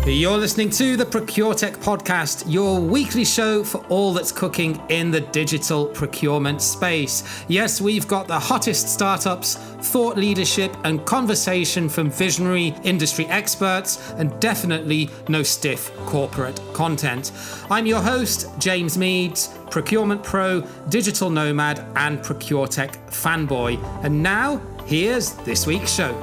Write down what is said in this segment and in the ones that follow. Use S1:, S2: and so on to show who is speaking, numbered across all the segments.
S1: You're listening to the Procuretech Podcast, your weekly show for all that's cooking in the digital procurement space. Yes, we've got the hottest startups, thought leadership, and conversation from visionary industry experts, and definitely no stiff corporate content. I'm your host, James Meads, Procurement Pro, Digital Nomad, and Procuretech fanboy. And now, here's this week's show.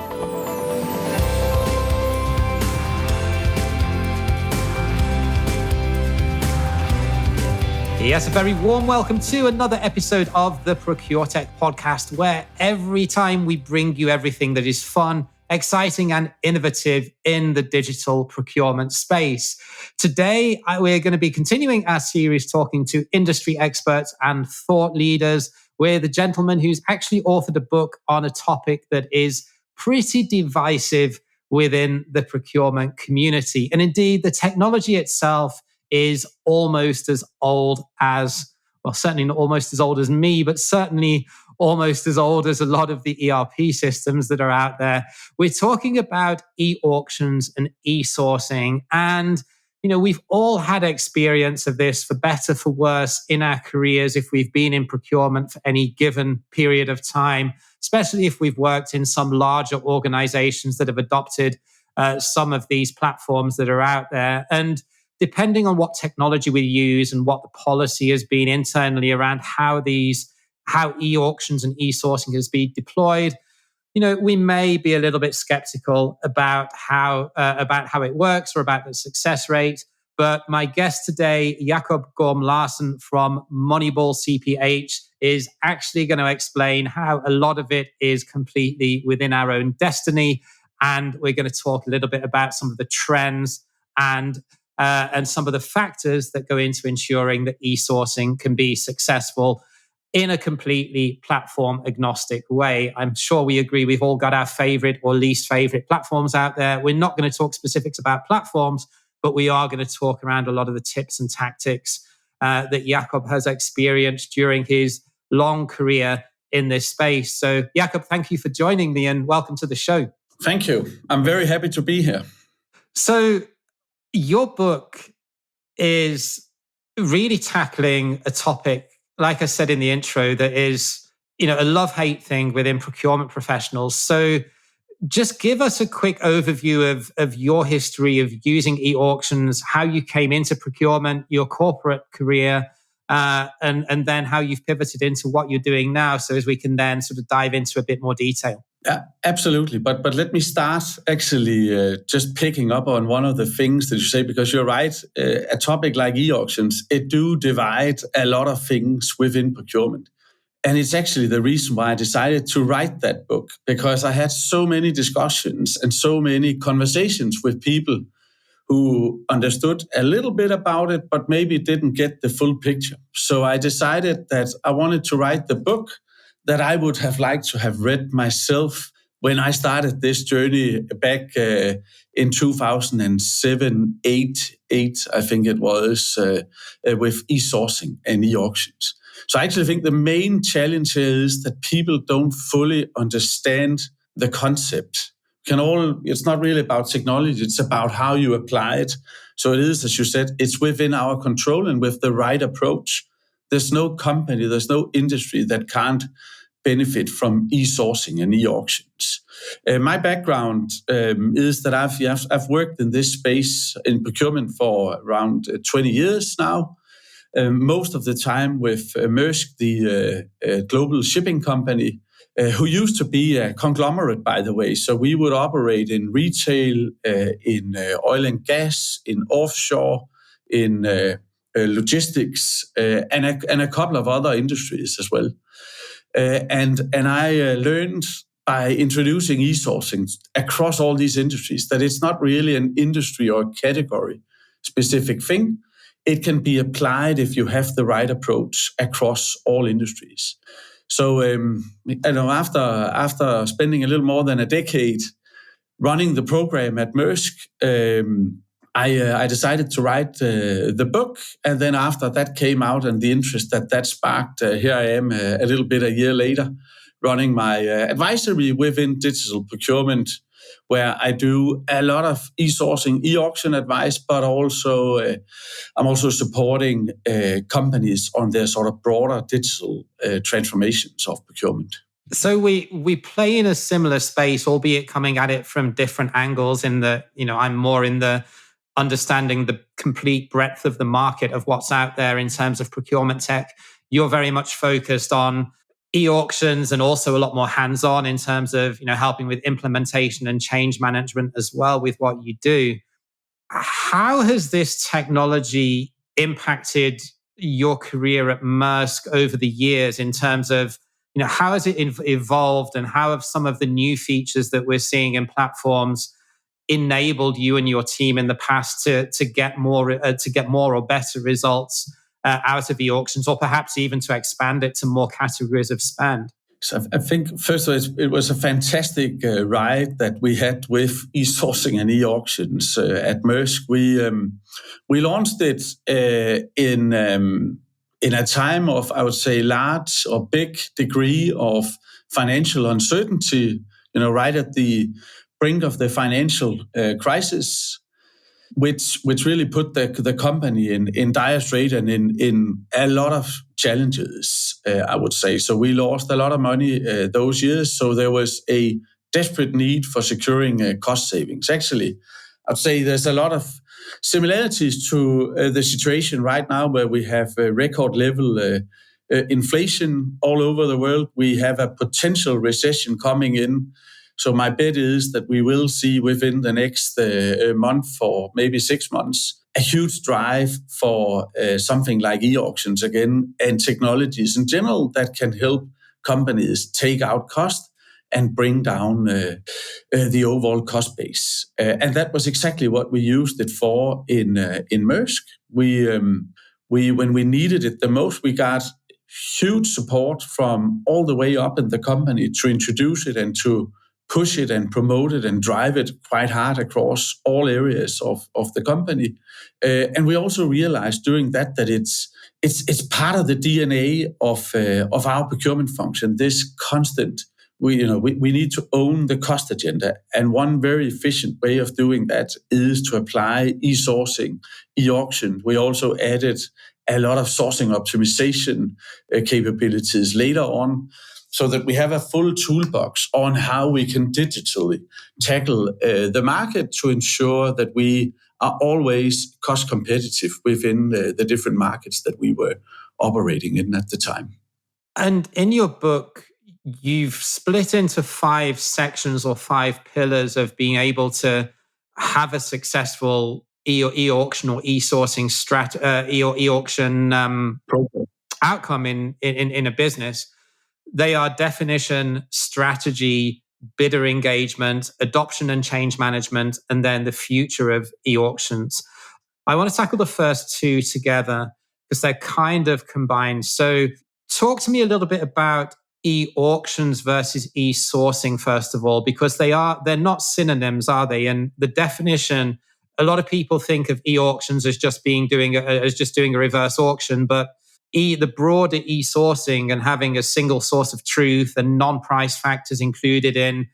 S1: Yes, a very warm welcome to another episode of the Procuretech Podcast, where every time we bring you everything that is fun, exciting, and innovative in the digital procurement space. Today, we're going to be continuing our series talking to industry experts and thought leaders with a gentleman who's actually authored a book on a topic that is pretty divisive within the procurement community. And indeed, the technology itself is almost as old as, well, certainly not almost as old as me, but certainly almost as old as a lot of the ERP systems that are out there. We're talking about e-auctions and e-sourcing. And, we've all had experience of this, for better, for worse, in our careers if we've been in procurement for any given period of time, especially if we've worked in some larger organizations that have adopted some of these platforms that are out there. And depending on what technology we use and what the policy has been internally around how e-auctions and e-sourcing has been deployed, we may be a little bit skeptical about how it works or about the success rate. But my guest today, Jacob Gorm Larson from Moneyball CPH, is actually going to explain how a lot of it is completely within our own destiny. And we're going to talk a little bit about some of the trends and some of the factors that go into ensuring that e-sourcing can be successful in a completely platform agnostic way. I'm sure we agree we've all got our favorite or least favorite platforms out there. We're not going to talk specifics about platforms, but we are going to talk around a lot of the tips and tactics that Jacob has experienced during his long career in this space. So Jacob, thank you for joining me and welcome to the show.
S2: Thank you. I'm very happy to be here.
S1: So your book is really tackling a topic, like I said in the intro, that is, a love-hate thing within procurement professionals. So just give us a quick overview of your history of using e-auctions, how you came into procurement, your corporate career, and then how you've pivoted into what you're doing now, so as we can then sort of dive into a bit more detail.
S2: Yeah, absolutely. But let me start actually just picking up on one of the things that you say, because you're right. A topic like e-auctions, it do divide a lot of things within procurement. And it's actually the reason why I decided to write that book, because I had so many discussions and so many conversations with people who understood a little bit about it, but maybe didn't get the full picture. So I decided that I wanted to write the book that I would have liked to have read myself when I started this journey back in 2007, 8, I think it was, with e-sourcing and e-auctions. So I actually think the main challenge is that people don't fully understand the concept. It's not really about technology, it's about how you apply it. So it is, as you said, it's within our control, and with the right approach, there's no company, there's no industry that can't benefit from e-sourcing and e-auctions. My background is that I've worked in this space in procurement for around 20 years now. Most of the time with Maersk, the global shipping company, who used to be a conglomerate, by the way. So we would operate in retail, in oil and gas, in offshore, in logistics, and a couple of other industries as well. And I learned by introducing e-sourcing across all these industries that it's not really an industry or category specific thing. It can be applied if you have the right approach across all industries. So, after spending a little more than a decade running the program at Maersk, I decided to write the book, and then after that came out and the interest that sparked, here I am a little bit a year later, running my advisory within digital procurement, where I do a lot of e-sourcing, e-auction advice, but also I'm also supporting companies on their sort of broader digital transformations of procurement.
S1: So we play in a similar space, albeit coming at it from different angles. In the, I'm more in the understanding the complete breadth of the market of what's out there in terms of procurement tech. You're very much focused on e-auctions and also a lot more hands-on in terms of, helping with implementation and change management as well with what you do. How has this technology impacted your career at Maersk over the years in terms of, how has it evolved, and how have some of the new features that we're seeing in platforms enabled you and your team in the past to get more or better results out of e-auctions, or perhaps even to expand it to more categories of spend?
S2: So I think, first of all, it was a fantastic ride that we had with e-sourcing and e-auctions at Maersk. We launched it in a time of, I would say, large or big degree of financial uncertainty, right at the brink of the financial crisis, which really put the company in dire strait and in a lot of challenges, I would say. So we lost a lot of money those years. So there was a desperate need for securing cost savings. Actually, I'd say there's a lot of similarities to the situation right now, where we have record level inflation all over the world. We have a potential recession coming in. So my bet is that we will see within the next month or maybe 6 months a huge drive for something like e-auctions again, and technologies in general that can help companies take out cost and bring down the overall cost base. And that was exactly what we used it for in Maersk. When we needed it the most, we got huge support from all the way up in the company to introduce it and to push it and promote it and drive it quite hard across all areas of the company. And we also realized during that it's part of the DNA of our procurement function, this constant. We need to own the cost agenda. And one very efficient way of doing that is to apply e-sourcing, e-auction. We also added a lot of sourcing optimization capabilities later on, so that we have a full toolbox on how we can digitally tackle the market to ensure that we are always cost competitive within the different markets that we were operating in at the time.
S1: And in your book, you've split into 5 sections or 5 pillars of being able to have a successful e-auction or e-sourcing e-auction outcome in a business. They are definition, strategy, bidder engagement, adoption and change management, and then the future of e-auctions. I want to tackle the first 2 together because they're kind of combined. So talk to me a little bit about e-auctions versus e-sourcing, first of all, because they're not synonyms, are they? And the definition, a lot of people think of e-auctions as just doing a reverse auction, but the broader e-sourcing and having a single source of truth and non-price factors included in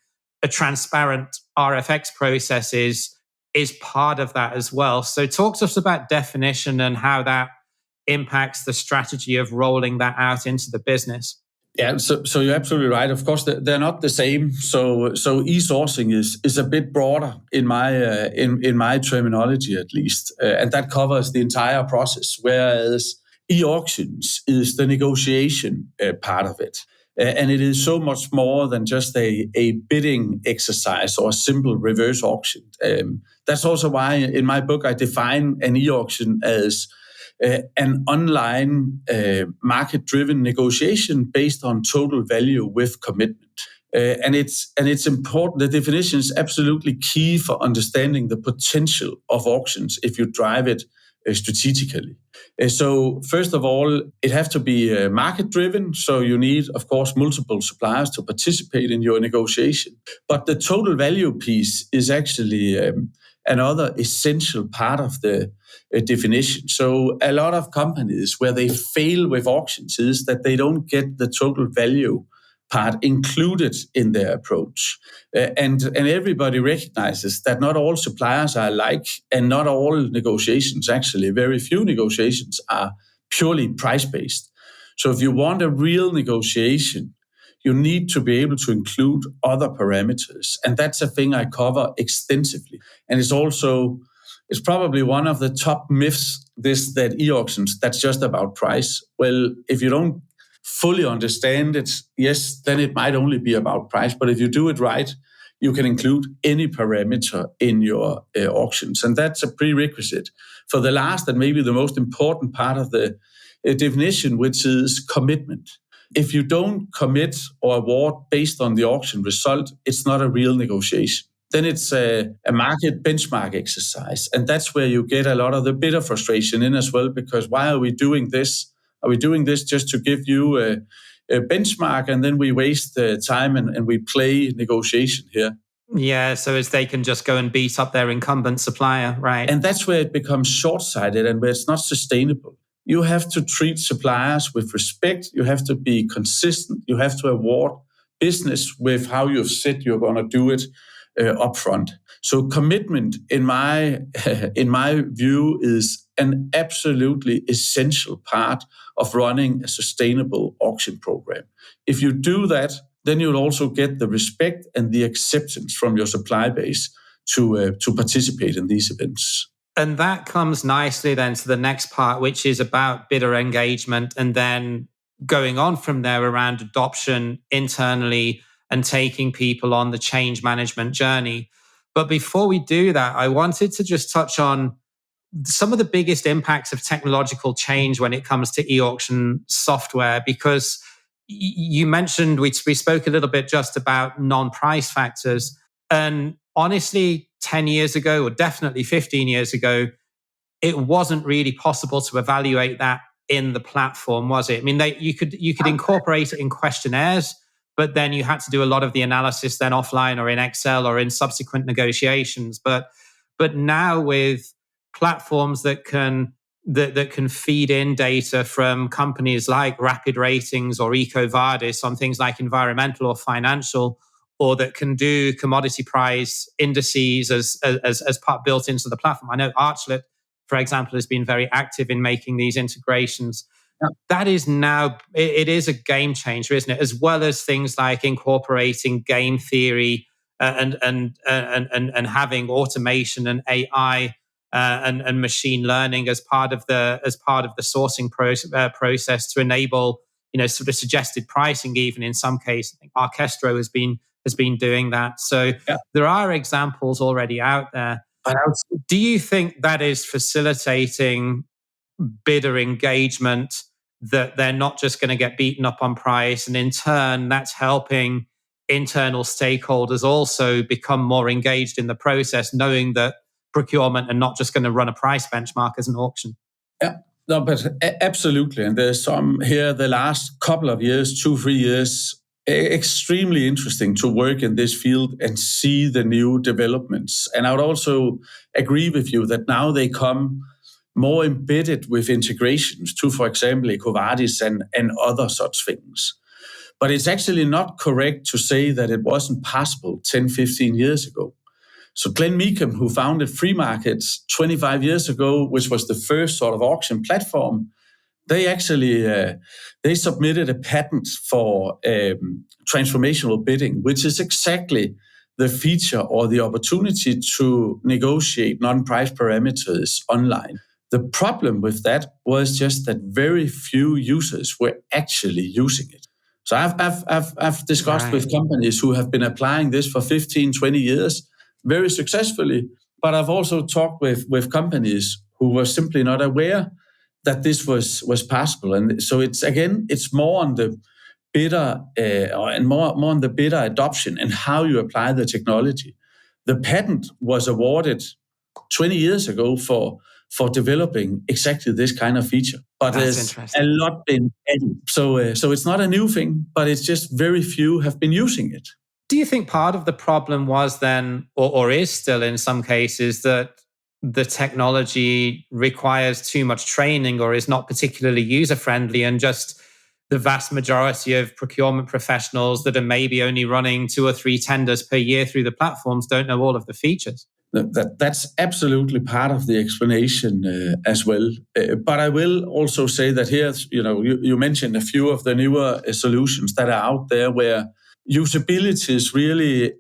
S1: a transparent RFX process is part of that as well. So talk to us about definition and how that impacts the strategy of rolling that out into the business.
S2: Yeah, so you're absolutely right. Of course, they're not the same. So e-sourcing is a bit broader in my terminology, at least, and that covers the entire process. Whereas e-auctions is the negotiation part of it, and it is so much more than just a bidding exercise or a simple reverse auction. That's also why in my book I define an e-auction as an online market-driven negotiation based on total value with commitment. And it's important. The definition is absolutely key for understanding the potential of auctions if you drive it strategically. So first of all, it has to be market-driven. So you need, of course, multiple suppliers to participate in your negotiation. But the total value piece is actually another essential part of the definition. So a lot of companies where they fail with auctions is that they don't get the total value part included in their approach. And everybody recognizes that not all suppliers are alike, and not all negotiations, actually, very few negotiations are purely price-based. So if you want a real negotiation, you need to be able to include other parameters. And that's a thing I cover extensively. And it's probably one of the top myths, that e-auctions, that's just about price. Well, if you don't fully understand it, yes, then it might only be about price. But if you do it right, you can include any parameter in your auctions. And that's a prerequisite for the last and maybe the most important part of the definition, which is commitment. If you don't commit or award based on the auction result, it's not a real negotiation. Then it's a market benchmark exercise. And that's where you get a lot of the bidder frustration in as well, because why are we doing this? Are we doing this just to give you a benchmark, and then we waste the time and we play negotiation here?
S1: Yeah, so as they can just go and beat up their incumbent supplier, right?
S2: And that's where it becomes short-sighted and where it's not sustainable. You have to treat suppliers with respect. You have to be consistent. You have to award business with how you've said you're going to do it upfront. So commitment, in my view, is an absolutely essential part of running a sustainable auction program. If you do that, then you'll also get the respect and the acceptance from your supply base to participate in these events.
S1: And that comes nicely then to the next part, which is about bidder engagement, and then going on from there around adoption internally and taking people on the change management journey. But before we do that, I wanted to just touch on some of the biggest impacts of technological change when it comes to e-auction software, because you mentioned, we spoke a little bit just about non-price factors. And honestly, 10 years ago, or definitely 15 years ago, it wasn't really possible to evaluate that in the platform, was it? I mean, you could incorporate it in questionnaires, but then you had to do a lot of the analysis then offline or in Excel or in subsequent negotiations. But now with platforms that can feed in data from companies like Rapid Ratings or EcoVadis on things like environmental or financial, or that can do commodity price indices as part built into the platform. I know Archlet, for example, has been very active in making these integrations. Yeah. That is now, it is a game changer, isn't it? As well as things like incorporating game theory and having automation and AI and machine learning as part of the sourcing process to enable, sort of suggested pricing. Even in some cases, I think Archestro has been doing that. So yeah, there are examples already out there. Do you think that is facilitating bidder engagement, that they're not just going to get beaten up on price, and in turn that's helping internal stakeholders also become more engaged in the process, knowing that procurement are not just going to run a price benchmark as an auction?
S2: Yeah, no, but absolutely. And there's some here the last couple of years, 2-3 years, extremely interesting to work in this field and see the new developments. And I would also agree with you that now they come more embedded with integrations to, for example, EcoVadis and other such things. But it's actually not correct to say that it wasn't possible 10, 15 years ago. So Glenn Meekham, who founded Free Markets 25 years ago, which was the first sort of auction platform, they actually they submitted a patent for transformational bidding, which is exactly the feature or the opportunity to negotiate non-price parameters online. The problem with that was just that very few users were actually using it. So I've discussed with companies who have been applying this for 15, 20 years very successfully, but I've also talked with companies who were simply not aware that this was possible. And so it's more on the bidder and more on the bidder adoption and how you apply the technology. The patent was awarded 20 years ago for developing exactly this kind of feature. But there's a lot been added. So it's not a new thing, but it's just very few have been using it.
S1: Do you think part of the problem was then, or is still in some cases, that the technology requires too much training or is not particularly user-friendly, and just the vast majority of procurement professionals that are maybe only running 2 or 3 tenders per year through the platforms don't know all of the features.
S2: That's absolutely part of the explanation as well. But I will also say that here, you mentioned a few of the newer solutions that are out there where usability is really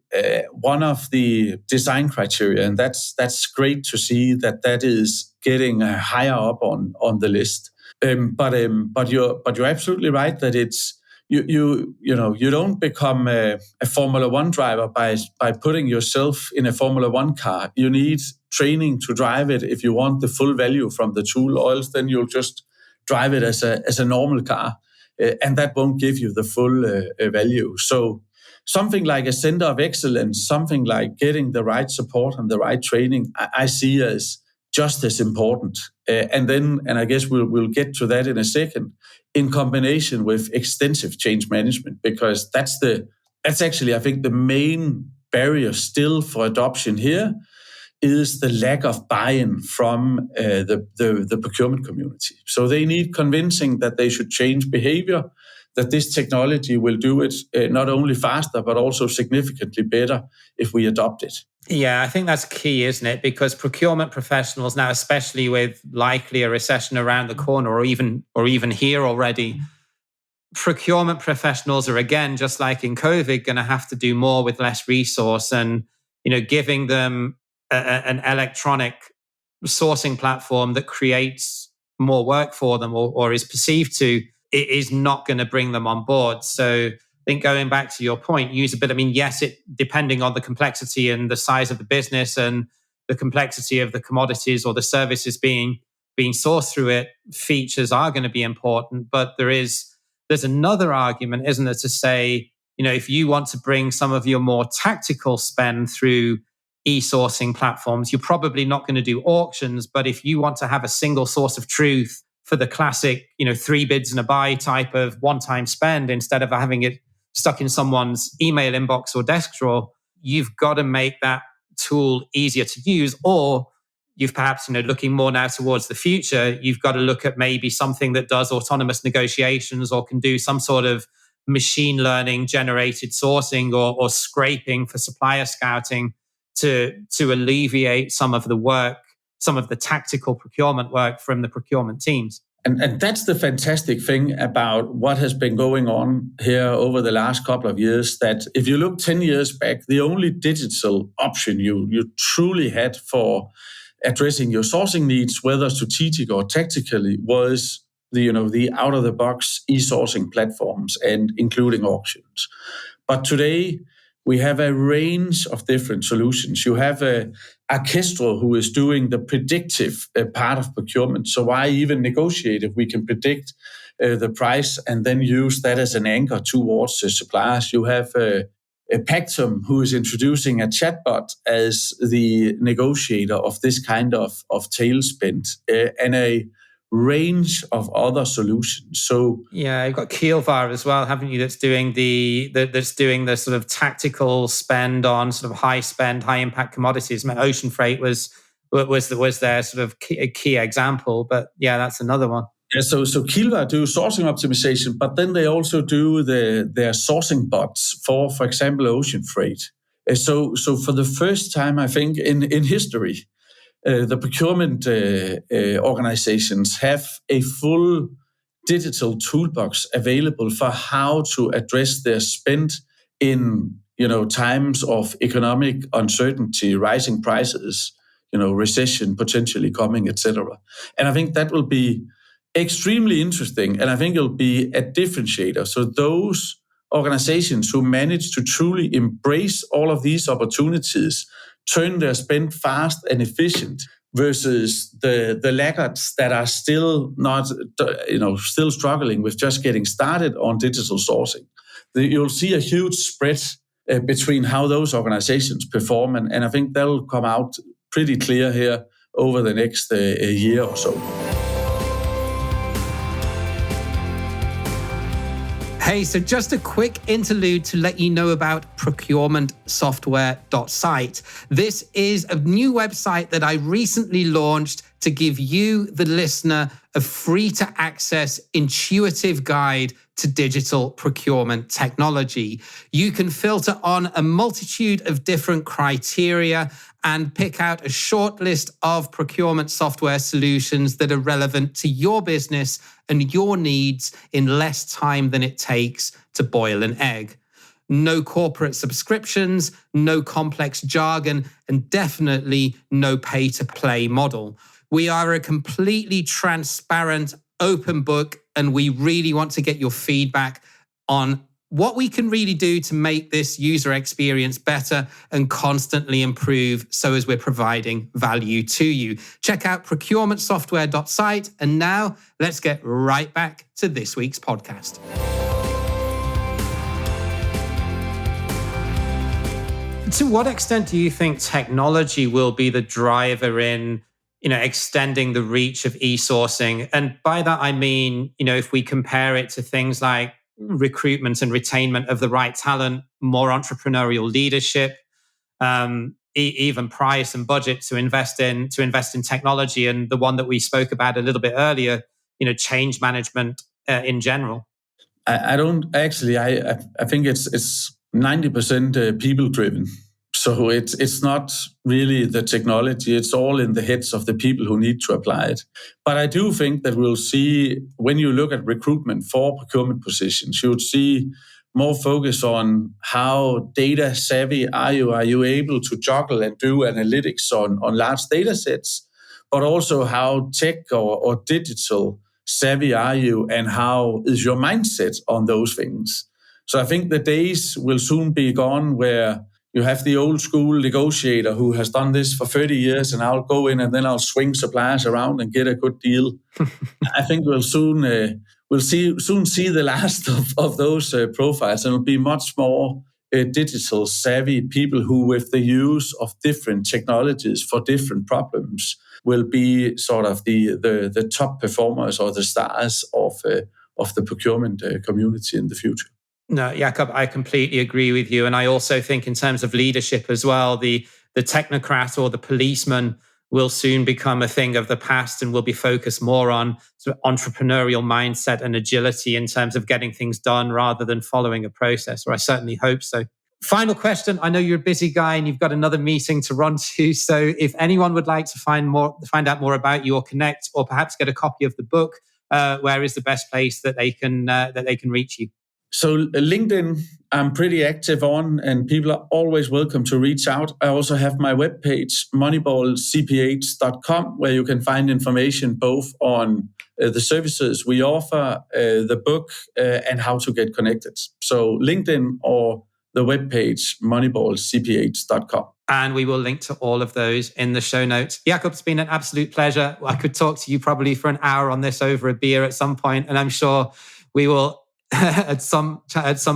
S2: one of the design criteria, and that's great to see that is getting higher up on the list. But you're absolutely right that it's you don't become a Formula One driver by putting yourself in a Formula One car. You need training to drive it if you want the full value from the tool, or else then you'll just drive it as a normal car, and that won't give you the full value. So something like a center of excellence, something like getting the right support and the right training, I see as just as important. And I guess we'll get to that in a second, in combination with extensive change management, because that's actually, I think, the main barrier still for adoption here is the lack of buy-in from the procurement community. So they need convincing that they should change behavior, that this technology will do it not only faster, but also significantly better if we adopt it.
S1: Yeah, I think that's key, isn't it? Because procurement professionals now, especially with likely a recession around the corner or even here already, procurement professionals are, again, just like in COVID, going to have to do more with less resource. And, giving them an electronic sourcing platform that creates more work for them or is perceived to, it is not going to bring them on board. So I think going back to your point, usability, yes, it depending on the complexity and the size of the business and the complexity of the commodities or the services being sourced through it, features are going to be important. But there's another argument, isn't there, to say, if you want to bring some of your more tactical spend through e-sourcing platforms, you're probably not going to do auctions. But if you want to have a single source of truth for the classic, 3 bids and a buy type of one-time spend, instead of having it stuck in someone's email inbox or desk drawer, you've got to make that tool easier to use. Or you've perhaps, looking more now towards the future, you've got to look at maybe something that does autonomous negotiations or can do some sort of machine learning generated sourcing or scraping for supplier scouting to alleviate some of the work, some of the tactical procurement work from the procurement teams.
S2: And that's the fantastic thing about what has been going on here over the last couple of years, that if you look 10 years back, the only digital option you truly had for addressing your sourcing needs, whether strategic or tactically, was the out-of-the-box e-sourcing platforms and including auctions. But today, we have a range of different solutions. You have Orchestral, who is doing the predictive part of procurement. So why even negotiate if we can predict the price and then use that as an anchor towards the suppliers? You have Pactum, who is introducing a chatbot as the negotiator of this kind of tail spend, and a range of other solutions. So
S1: yeah, you've got Keelvar as well, haven't you? That's doing the sort of tactical spend on sort of high spend, high impact commodities. Ocean freight was their sort of key example, but yeah, that's another one.
S2: Yeah, so Keelvar do sourcing optimization, but then they also do their sourcing bots for example, ocean freight. So for the first time, I think in history, the procurement organizations have a full digital toolbox available for how to address their spend in times of economic uncertainty, rising prices, recession potentially coming, etc. And I think that will be extremely interesting, and I think it'll be a differentiator. So those organizations who manage to truly embrace all of these opportunities, turn their spend fast and efficient, versus the laggards that are still not, still struggling with just getting started on digital sourcing. You'll see a huge spread between how those organizations perform, and I think that'll come out pretty clear here over the next year or so.
S1: Hey, so just a quick interlude to let you know about procurementsoftware.site. This is a new website that I recently launched to give you, the listener, a free-to-access, intuitive guide to digital procurement technology. You can filter on a multitude of different criteria and pick out a short list of procurement software solutions that are relevant to your business and your needs in less time than it takes to boil an egg. No corporate subscriptions, no complex jargon, and definitely no pay-to-play model. We are a completely transparent, open book, and we really want to get your feedback on what we can really do to make this user experience better and constantly improve so as we're providing value to you. Check out procurementsoftware.site. And now let's get right back to this week's podcast. To what extent do you think technology will be the driver in extending the reach of e-sourcing? And by that, I mean, if we compare it to things like recruitment and retainment of the right talent, more entrepreneurial leadership, even price and budget to invest in technology, and the one that we spoke about a little bit earlier, change management in general.
S2: I don't actually. I think it's 90% people driven. So it's not really the technology. It's all in the heads of the people who need to apply it. But I do think that we'll see, when you look at recruitment for procurement positions, you would see more focus on how data savvy are you? Are you able to juggle and do analytics on large data sets? But also how tech or digital savvy are you, and how is your mindset on those things? So I think the days will soon be gone where you have the old school negotiator who has done this for 30 years and I'll go in and then I'll swing suppliers around and get a good deal. I think we'll soon see the last of those profiles, and it'll be much more digital savvy people who, with the use of different technologies for different problems, will be sort of the top performers or the stars of the procurement community in the future.
S1: No, Jacob, I completely agree with you. And I also think in terms of leadership as well, the technocrat or the policeman will soon become a thing of the past and will be focused more on sort of entrepreneurial mindset and agility in terms of getting things done rather than following a process, or I certainly hope so. Final question. I know you're a busy guy and you've got another meeting to run to. So if anyone would like to find out more about you or connect, or perhaps get a copy of the book, where is the best place that they can reach you?
S2: So LinkedIn, I'm pretty active on, and people are always welcome to reach out. I also have my webpage, moneyballcph.com, where you can find information both on the services we offer, the book, and how to get connected. So LinkedIn or the webpage, moneyballcph.com.
S1: And we will link to all of those in the show notes. Jacob, it's been an absolute pleasure. I could talk to you probably for an hour on this over a beer at some point, and I'm sure we will at some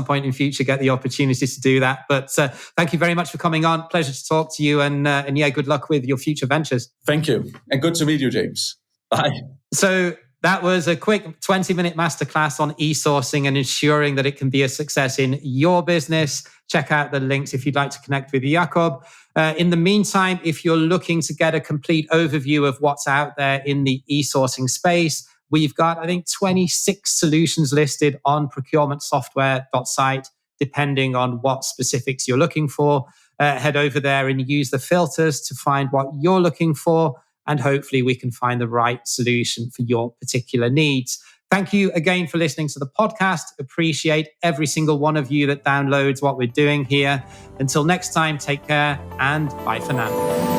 S1: point in future get the opportunity to do that. But thank you very much for coming on. Pleasure to talk to you, and good luck with your future ventures.
S2: Thank you, and good to meet you, James. Bye.
S1: So that was a quick 20-minute masterclass on e-sourcing and ensuring that it can be a success in your business. Check out the links if you'd like to connect with Jacob. In the meantime, if you're looking to get a complete overview of what's out there in the e-sourcing space, we've got, I think, 26 solutions listed on procurementsoftware.site, depending on what specifics you're looking for. Head over there and use the filters to find what you're looking for, and hopefully we can find the right solution for your particular needs. Thank you again for listening to the podcast. Appreciate every single one of you that downloads what we're doing here. Until next time, take care and bye for now.